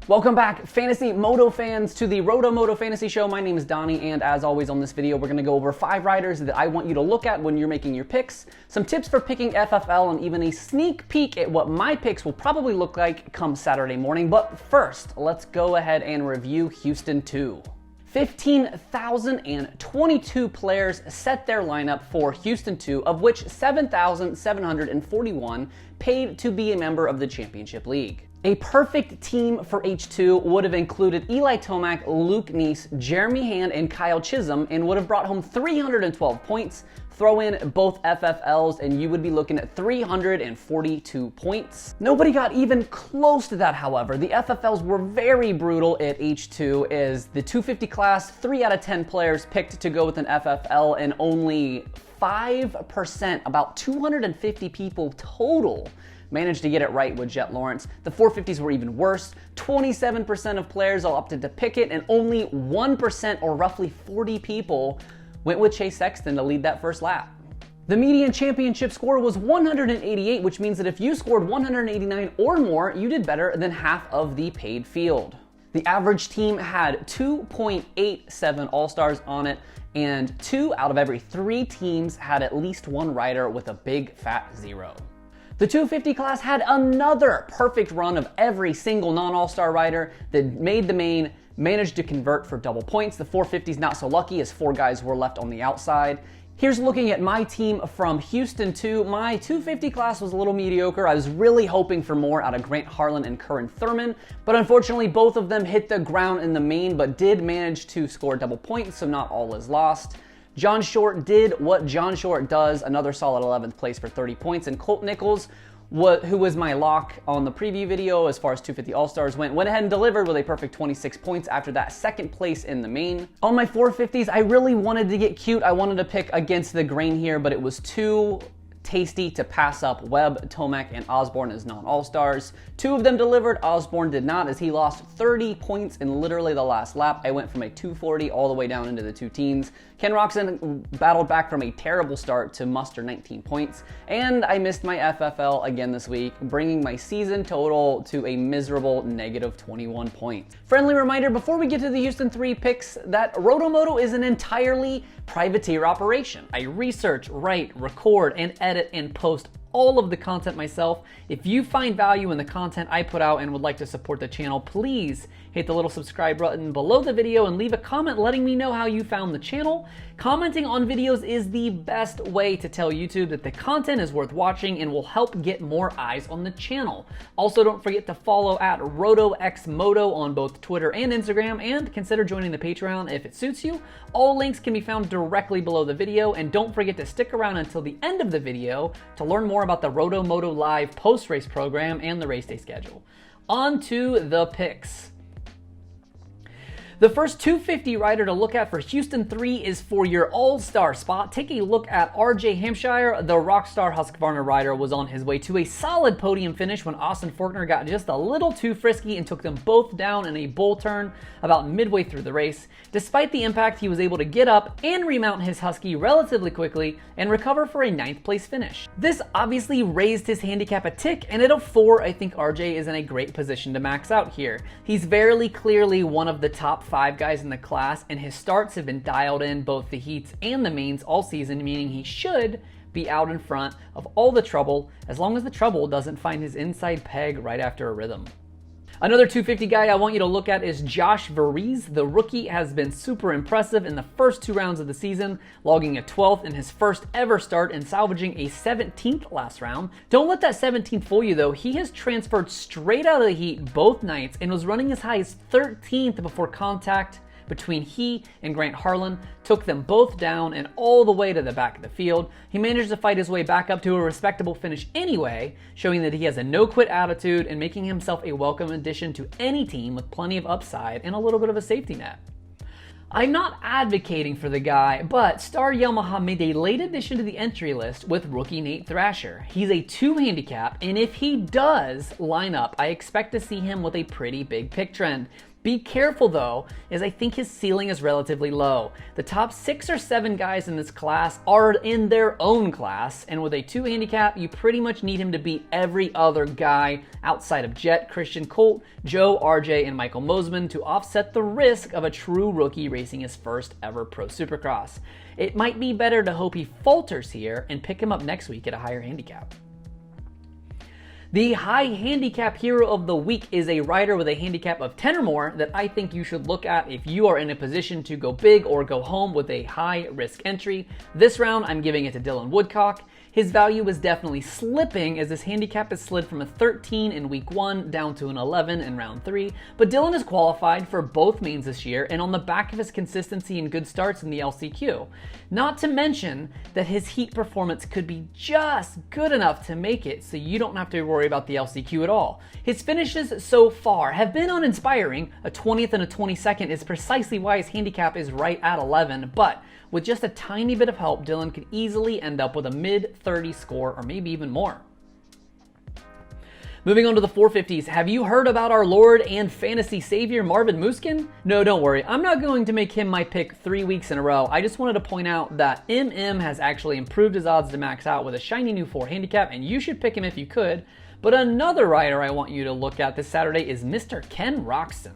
Welcome back, Fantasy Moto fans, to the Roto Moto Fantasy Show. My name is Donnie, and as always on this video, we're going to go over 5 riders that I want you to look at when you're making your picks, some tips for picking FFL, and even a sneak peek at what my picks will probably look like come Saturday morning. But first, let's go ahead and review Houston 2. 15,022 players set their lineup for Houston 2, of which 7,741 paid to be a member of the Championship League. A perfect team for H2 would have included Eli Tomac, Luke Neese, Jeremy Hand, and Kyle Chisholm, and would have brought home 312 points. Throw in both FFLs and you would be looking at 342 points. Nobody got even close to that, however. The FFLs were very brutal at H2 as the 250 class, 3 out of 10 players picked to go with an FFL, and only 5%, about 250 people total, managed to get it right with Jet Lawrence. The 450s were even worse. 27% of players all opted to pick it, and only 1%, or roughly 40 people, went with Chase Sexton to lead that first lap. The median championship score was 188, which means that if you scored 189 or more, you did better than half of the paid field. The average team had 2.87 All-Stars on it, and 2 out of every 3 teams had at least one rider with a big fat 0. The 250 class had another perfect run of every single non-all-star rider that made the main, managed to convert for double points. The 450s not so lucky, as 4 guys were left on the outside. Here's looking at my team from Houston 2. My 250 class was a little mediocre. I was really hoping for more out of Grant Harlan and Curran Thurman, but unfortunately both of them hit the ground in the main, but did manage to score double points, so not all is lost. John Short did what John Short does, another solid 11th place for 30 points, and Colt Nichols, who was my lock on the preview video as far as 250 All-Stars went ahead and delivered with a perfect 26 points after that second place in the main. On my 450s, I really wanted to get cute. I wanted to pick against the grain here, but it was too tasty to pass up Webb, Tomac, and Osborne as non-all-stars. 2 of them delivered. Osborne did not, as he lost 30 points in literally the last lap. I went from a 240 all the way down into the 2 teens. Ken Roxon battled back from a terrible start to muster 19 points, and I missed my FFL again this week, bringing my season total to a miserable negative 21 points. Friendly reminder before we get to the Houston 3 picks that Rotomoto is an entirely privateer operation. I research, write, record, and edit and post all of the content myself. If you find value in the content I put out and would like to support the channel, please hit the little subscribe button below the video and leave a comment letting me know how you found the channel. Commenting on videos is the best way to tell YouTube that the content is worth watching and will help get more eyes on the channel. Also, don't forget to follow at RotoXMoto on both Twitter and Instagram, and consider joining the Patreon if it suits you. All links can be found directly below the video, and don't forget to stick around until the end of the video to learn more about the Rotomoto Live post-race program and the race day schedule. On to the picks. The first 250 rider to look at for Houston 3 is for your all-star spot. Take a look at RJ Hampshire. The Rockstar Husqvarna rider was on his way to a solid podium finish when Austin Forkner got just a little too frisky and took them both down in a bull turn about midway through the race. Despite the impact, he was able to get up and remount his Husky relatively quickly and recover for a 9th place finish. This obviously raised his handicap a tick, and at a 4, I think RJ is in a great position to max out here. He's very clearly one of the top 5 guys in the class, and his starts have been dialed in both the heats and the mains all season, meaning he should be out in front of all the trouble, as long as the trouble doesn't find his inside peg right after a rhythm. Another 250 guy I want you to look at is Josh Varize. The rookie has been super impressive in the first 2 rounds of the season, logging a 12th in his first ever start and salvaging a 17th last round. Don't let that 17th fool you though. He has transferred straight out of the heat both nights and was running as high as 13th before contact between he and Grant Harlan took them both down and all the way to the back of the field. He managed to fight his way back up to a respectable finish anyway, showing that he has a no-quit attitude and making himself a welcome addition to any team with plenty of upside and a little bit of a safety net. I'm not advocating for the guy, but Star Yamaha made a late addition to the entry list with rookie Nate Thrasher. He's a 2 handicap, and if he does line up, I expect to see him with a pretty big pick trend. Be careful though, as I think his ceiling is relatively low. The top 6 or 7 guys in this class are in their own class, and with a 2 handicap, you pretty much need him to beat every other guy outside of Jet, Christian, Colt, Joe, RJ, and Michael Mosiman to offset the risk of a true rookie racing his first ever Pro Supercross. It might be better to hope he falters here and pick him up next week at a higher handicap. The high handicap hero of the week is a rider with a handicap of 10 or more that I think you should look at if you are in a position to go big or go home with a high risk entry. This round, I'm giving it to Dylan Woodcock. His value is definitely slipping as his handicap has slid from a 13 in week 1 down to an 11 in round 3, but Dylan is qualified for both mains this year and on the back of his consistency and good starts in the LCQ. Not to mention that his heat performance could be just good enough to make it so you don't have to worry about the LCQ at all. His finishes so far have been uninspiring. A 20th and a 22nd is precisely why his handicap is right at 11, but with just a tiny bit of help, Dylan could easily end up with a mid-30 score or maybe even more. Moving on to the 450s, have you heard about our Lord and fantasy savior Marvin Musquin? No, don't worry, I'm not going to make him my pick 3 weeks in a row. I just wanted to point out that MM has actually improved his odds to max out with a shiny new 4 handicap, and you should pick him if you could. But another rider I want you to look at this Saturday is Mr. Ken Roczen.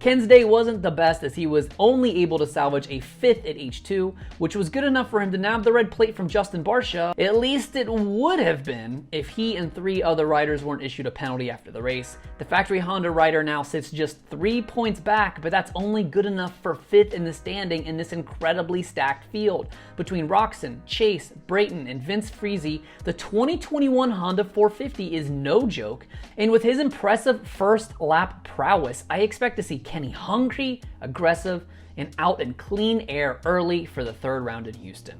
Ken's day wasn't the best as he was only able to salvage a 5th at H2, which was good enough for him to nab the red plate from Justin Barcia. At least it would have been if he and 3 other riders weren't issued a penalty after the race. The factory Honda rider now sits just 3 points back, but that's only good enough for 5th in the standing in this incredibly stacked field. Between Roczen, Chase, Brayton, and Vince Friese, the 2021 Honda 450 is no joke, and with his impressive first lap prowess, I expect to see Kenny hungry, aggressive, and out in clean air early for the 3rd round in Houston.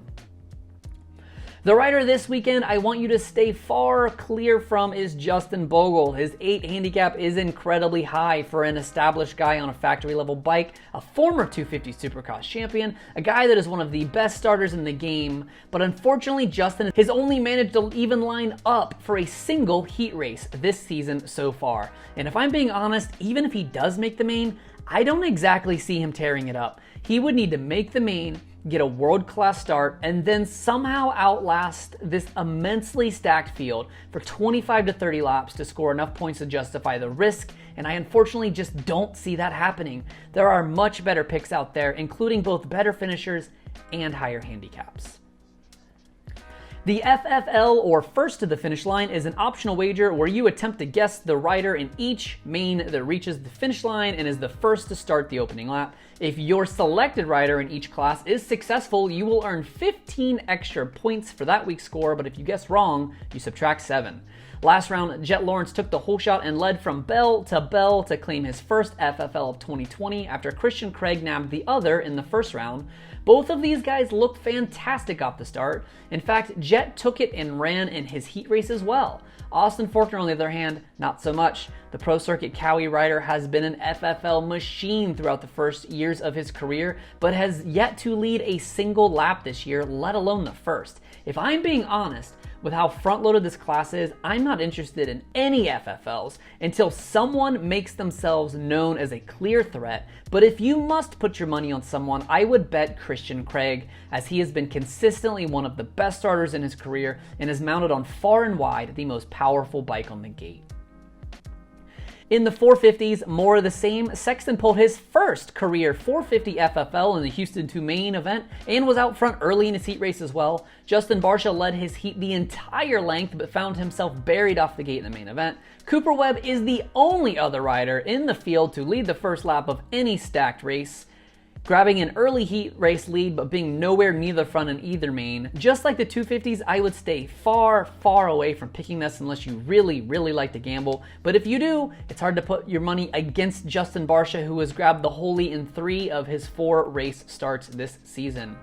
The rider this weekend I want you to stay far clear from is Justin Bogle. His 8 handicap is incredibly high for an established guy on a factory level bike, a former 250 Supercross champion, a guy that is one of the best starters in the game, but unfortunately Justin has only managed to even line up for a single heat race this season so far. And if I'm being honest, even if he does make the main, I don't exactly see him tearing it up. He would need to make the main, get a world-class start, and then somehow outlast this immensely stacked field for 25 to 30 laps to score enough points to justify the risk, and I unfortunately just don't see that happening. There are much better picks out there, including both better finishers and higher handicaps. The FFL, or first to the finish line, is an optional wager where you attempt to guess the rider in each main that reaches the finish line and is the first to start the opening lap. If your selected rider in each class is successful, you will earn 15 extra points for that week's score, but if you guess wrong, you subtract 7. Last round, Jet Lawrence took the whole shot and led from bell to claim his first FFL of 2020 after Christian Craig nabbed the other in the first round. Both of these guys looked fantastic off the start. In fact, Jet took it and ran in his heat race as well. Austin Forkner, on the other hand, not so much. The Pro Circuit Cowie rider has been an FFL machine throughout the first years of his career, but has yet to lead a single lap this year, let alone the first. If I'm being honest, with how front-loaded this class is, I'm not interested in any FFLs until someone makes themselves known as a clear threat. But if you must put your money on someone, I would bet Christian Craig, as he has been consistently one of the best starters in his career and is mounted on far and wide the most powerful bike on the gate. In the 450s, more of the same, Sexton pulled his first career 450 FFL in the Houston 2 main event and was out front early in his heat race as well. Justin Barcia led his heat the entire length but found himself buried off the gate in the main event. Cooper Webb is the only other rider in the field to lead the first lap of any stacked race, grabbing an early heat race lead but being nowhere near the front in either main. Just like the 250s, I would stay far, far away from picking this unless you really, really like to gamble. But if you do, it's hard to put your money against Justin Barcia, who has grabbed the holy in 3 of his 4 race starts this season.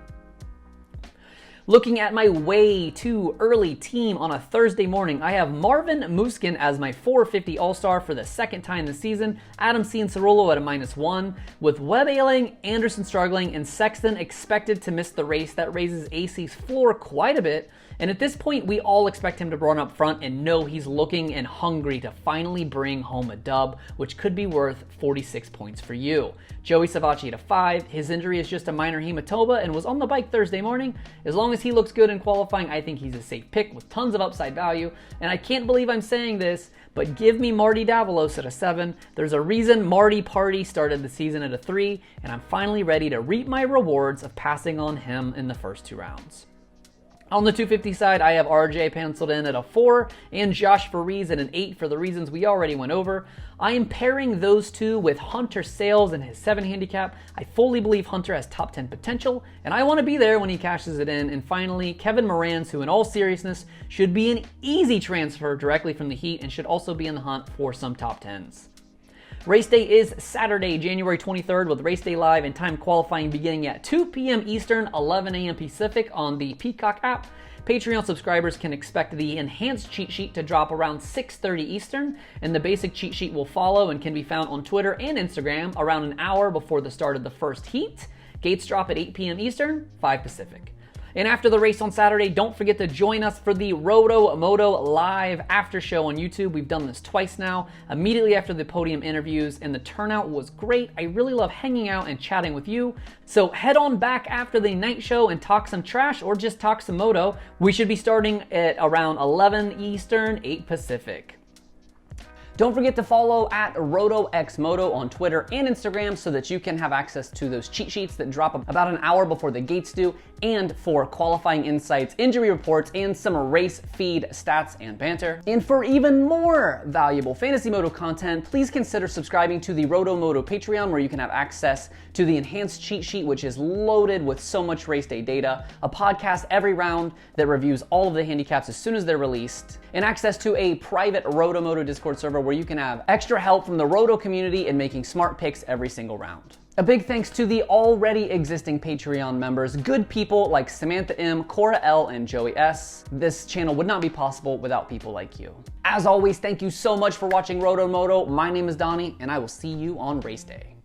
Looking at my way too early team on a Thursday morning, I have Marvin Muskin as my 450 All-Star for the second time this season, Adam Cianciarulo at a -1. With Webb ailing, Anderson struggling, and Sexton expected to miss the race, that raises AC's floor quite a bit. And at this point, we all expect him to run up front and know he's looking and hungry to finally bring home a dub, which could be worth 46 points for you. Joey Savacci at a 5. His injury is just a minor hematoma and was on the bike Thursday morning. As long as he looks good in qualifying, I think he's a safe pick with tons of upside value. And I can't believe I'm saying this, but give me Marty Davalos at a 7. There's a reason Marty Party started the season at a 3, and I'm finally ready to reap my rewards of passing on him in the first 2 rounds. On the 250 side, I have RJ penciled in at a 4 and Josh Fariz at an 8 for the reasons we already went over. I am pairing those two with Hunter Sales and his 7 handicap. I fully believe Hunter has top 10 potential, and I want to be there when he cashes it in. And finally, Kevin Morans, who in all seriousness should be an easy transfer directly from the Heat and should also be in the hunt for some top 10s. Race day is Saturday, January 23rd, with Race Day Live and time qualifying beginning at 2 p.m. Eastern, 11 a.m. Pacific on the Peacock app. Patreon subscribers can expect the enhanced cheat sheet to drop around 6:30 Eastern, and the basic cheat sheet will follow and can be found on Twitter and Instagram around an hour before the start of the first heat. Gates drop at 8 p.m. Eastern, 5 Pacific. And after the race on Saturday, don't forget to join us for the Roto Moto live after show on YouTube. We've done this twice now, immediately after the podium interviews, and the turnout was great. I really love hanging out and chatting with you. So head on back after the night show and talk some trash or just talk some moto. We should be starting at around 11 Eastern, 8 Pacific. Don't forget to follow at RotoXMoto on Twitter and Instagram so that you can have access to those cheat sheets that drop about an hour before the gates do, and for qualifying insights, injury reports, and some race feed stats and banter. And for even more valuable Fantasy Moto content, please consider subscribing to the Roto Moto Patreon, where you can have access to the enhanced cheat sheet, which is loaded with so much race day data, a podcast every round that reviews all of the handicaps as soon as they're released, and access to a private Roto Moto Discord server where you can have extra help from the Roto community in making smart picks every single round. A big thanks to the already existing Patreon members, good people like Samantha M, Cora L, and Joey S. This channel would not be possible without people like you. As always, thank you so much for watching Roto Moto. My name is Donnie, and I will see you on race day.